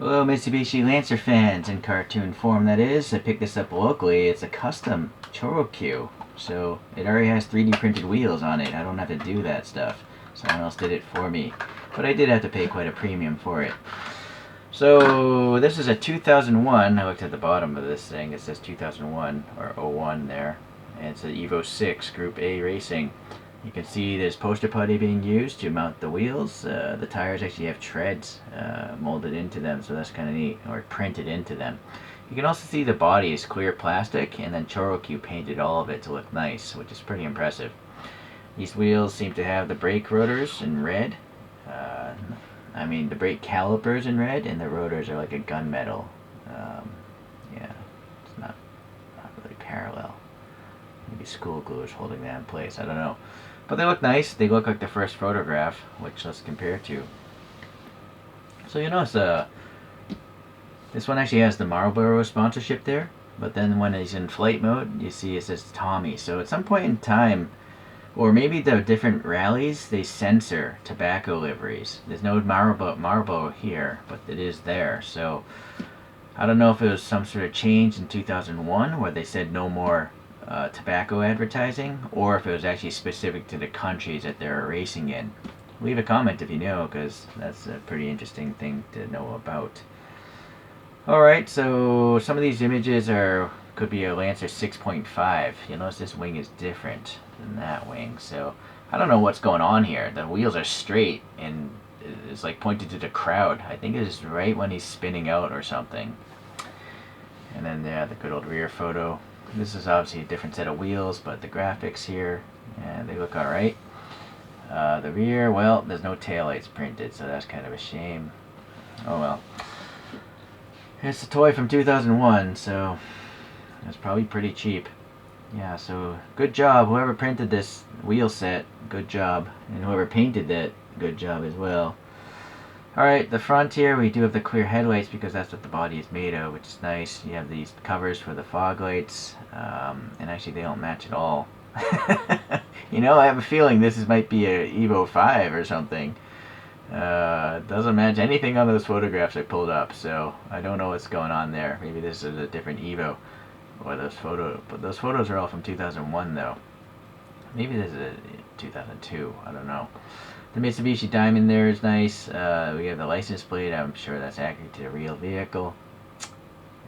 Hello Mitsubishi Lancer fans in cartoon form that is. I picked this up locally. It's a custom Choro-Q. So it already has 3D printed wheels on it. I don't have to do that stuff. Someone else did it for me. But I did have to pay quite a premium for it. So this is a 2001. I looked at the bottom of this thing. It says 2001 or '01 there. And it's an Evo 6 Group A Racing. You can see there's poster putty being used to mount the wheels. The tires actually have treads molded into them, so that's kind of neat, or printed into them. You can also see the body is clear plastic, and then Choro-Q painted all of it to look nice, which is pretty impressive. These wheels seem to have the brake rotors in red. The brake calipers in red, and the rotors are like a gunmetal. Yeah, it's not really parallel. Maybe school glue is holding that in place. I don't know. But they look nice. They look like the first photograph, which let's compare to. So you notice this one actually has the Marlboro sponsorship there. But then when he's in flight mode, you see it says Tommi. So at some point in time, or maybe the different rallies, they censor tobacco liveries. There's no Marlboro here, but it is there. So I don't know if it was some sort of change in 2001 where they said no more tobacco advertising, or if it was actually specific to the countries that they're racing in. Leave a comment if you know, because that's a pretty interesting thing to know about. Alright, so some of these images could be a Lancer 6.5. You'll notice this wing is different than that wing, so I don't know what's going on here. The wheels are straight, and it's like pointed to the crowd. I think it is right when he's spinning out or something. And then the good old rear photo. This is obviously a different set of wheels, but the graphics here, they look alright. The rear, well, there's no taillights printed, so that's kind of a shame. Oh well. It's a toy from 2001, so it's probably pretty cheap. Yeah, so good job. Whoever printed this wheel set, good job. And whoever painted that, good job as well. Alright, the front here, we do have the clear headlights because that's what the body is made of, which is nice. You have these covers for the fog lights, and actually they don't match at all. You know, I have a feeling this might be a Evo 5 or something. It doesn't match anything on those photographs I pulled up, so I don't know what's going on there. Maybe this is a different Evo, or but those photos are all from 2001 though. Maybe this is a 2002, I don't know. The Mitsubishi Diamond there is nice. We have the license plate. I'm sure that's accurate to the real vehicle.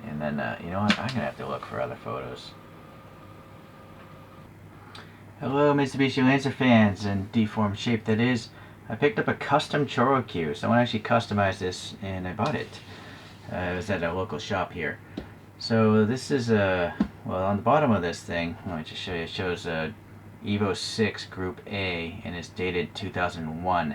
And then, you know what? I'm going to have to look for other photos. Hello, Mitsubishi Lancer fans in deformed shape that is. I picked up a custom Choro-Q. Someone actually customized this, and I bought it. It was at a local shop here. So this is well, on the bottom of this thing, let me just show you. It shows a Evo 6 Group A, and it's dated 2001.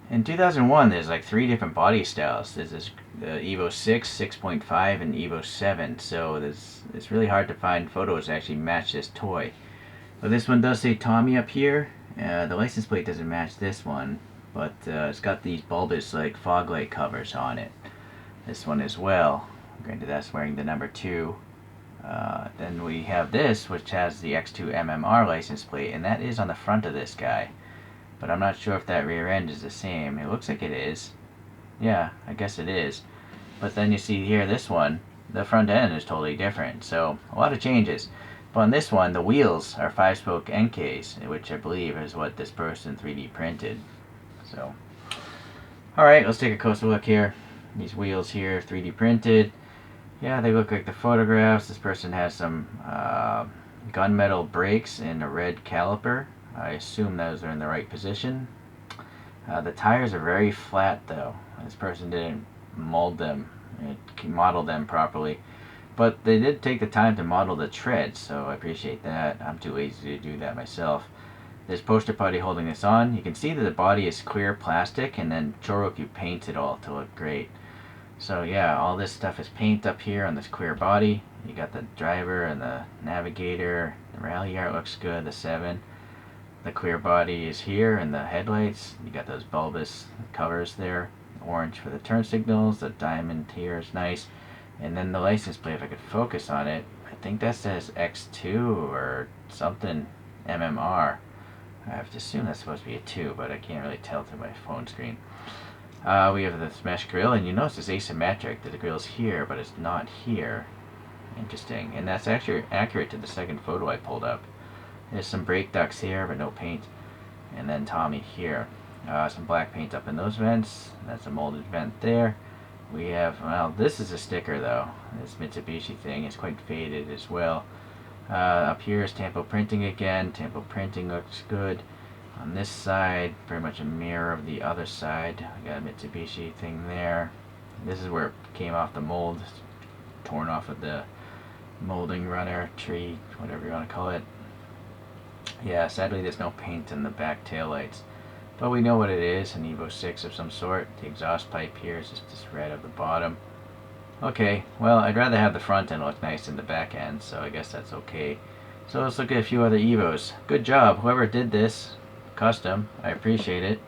In 2001, there's like 3 different body styles. There's this Evo 6, 6.5, and Evo 7. So it's really hard to find photos that actually match this toy. But this one does say Tommi up here. The license plate doesn't match this one, but it's got these bulbous like fog light covers on it. This one as well. Granted, that's wearing the number 2. Then we have this, which has the X2 MMR license plate, and that is on the front of this guy. But I'm not sure if that rear end is the same. It looks like it is. Yeah, I guess it is. But then you see here, this one, the front end is totally different. So, a lot of changes. But on this one, the wheels are 5-spoke NKs, which I believe is what this person 3D printed. So, alright, let's take a closer look here. These wheels here, 3D printed. Yeah, they look like the photographs. This person has some gunmetal brakes and a red caliper. I assume those are in the right position. The tires are very flat though. This person didn't model them properly. But they did take the time to model the treads, so I appreciate that. I'm too lazy to do that myself. There's poster putty holding this on. You can see that the body is clear plastic, and then Choro-Q paints it all to look great. So yeah, all this stuff is paint up here on this clear body. You got the driver and the navigator. The rally art looks good, the 7. The clear body is here, and the headlights. You got those bulbous covers there. Orange for the turn signals. The diamond here is nice. And then the license plate, if I could focus on it, I think that says X2 or something MMR. I have to assume that's supposed to be a 2, but I can't really tell through my phone screen. We have the mesh grill, and you notice it's asymmetric, that the grill's here, but it's not here. Interesting, and that's actually accurate to the second photo I pulled up. There's some brake ducts here, but no paint. And then Tommi here. Some black paint up in those vents. That's a molded vent there. We have, well, this is a sticker though. This Mitsubishi thing is quite faded as well. Up here is tampo printing again. Tampo printing looks good. On this side, very much a mirror of the other side. I got a Mitsubishi thing there. This is where it came off the mold. Torn off of the molding runner, tree, whatever you want to call it. Yeah, sadly there's no paint in the back taillights. But we know what it is, an Evo 6 of some sort. The exhaust pipe here is just this red at the bottom. Okay, well, I'd rather have the front end look nice than the back end, so I guess that's okay. So let's look at a few other Evos. Good job, whoever did this. Custom, I appreciate it.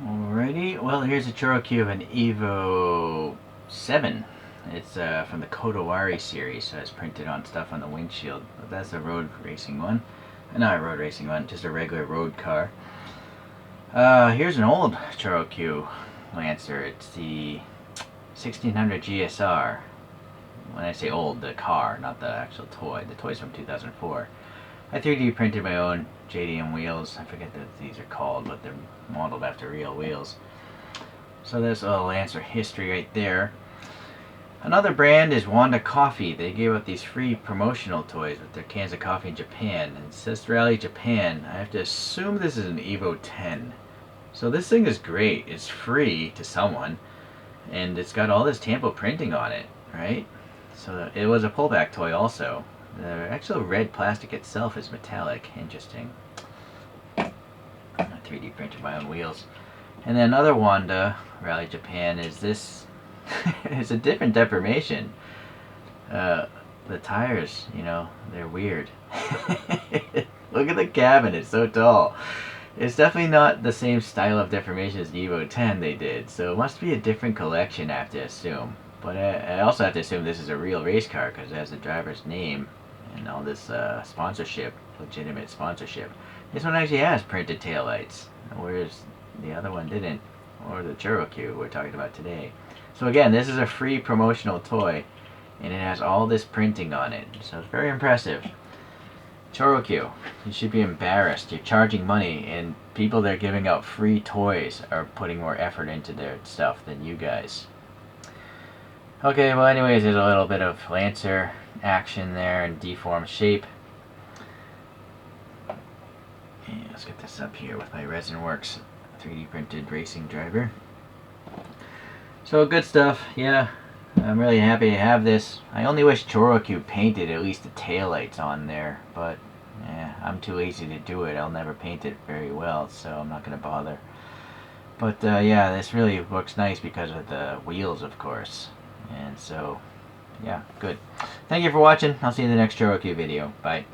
Alrighty, well, here's a ChoroQ of an Evo 7. It's from the WRC series, so it's printed on stuff on the windshield. But that's a road racing one. Not a road racing one, just a regular road car. Here's an old ChoroQ Lancer. It's the 1600 GSR. When I say old, the car, not the actual toy. The toy's from 2004. I 3D printed my own JDM wheels. I forget what these are called, but they're modeled after real wheels. So there's a Lancer history right there. Another brand is Wanda Coffee. They gave out these free promotional toys with their cans of coffee in Japan. And it says Rally Japan. I have to assume this is an Evo 10. So this thing is great. It's free to someone. And it's got all this tampo printing on it, right? So it was a pullback toy also. The actual red plastic itself is metallic. Interesting. I 3D printed my own wheels. And then another Wanda Rally Japan is this. It's a different deformation. The tires, you know, they're weird. Look at the cabin, it's so tall. It's definitely not the same style of deformation as the Evo 10 they did, so it must be a different collection, I have to assume. But I also have to assume this is a real race car because it has the driver's name and all this sponsorship, legitimate sponsorship. This one actually has printed taillights, whereas the other one didn't, or the ChoroQ we're talking about today. So again, this is a free promotional toy, and it has all this printing on it, so it's very impressive. ChoroQ, you should be embarrassed. You're charging money, and people that are giving out free toys are putting more effort into their stuff than you guys. Okay, well anyways, there's a little bit of Lancer action there and deformed shape. And let's get this up here with my ResinWorks 3D printed racing driver. So good stuff, yeah. I'm really happy to have this. I only wish ChoroQ painted at least the taillights on there, but yeah, I'm too lazy to do it. I'll never paint it very well, so I'm not going to bother. But yeah, this really looks nice because of the wheels, of course. And so, yeah, good. Thank you for watching. I'll see you in the next ChoroQ video. Bye.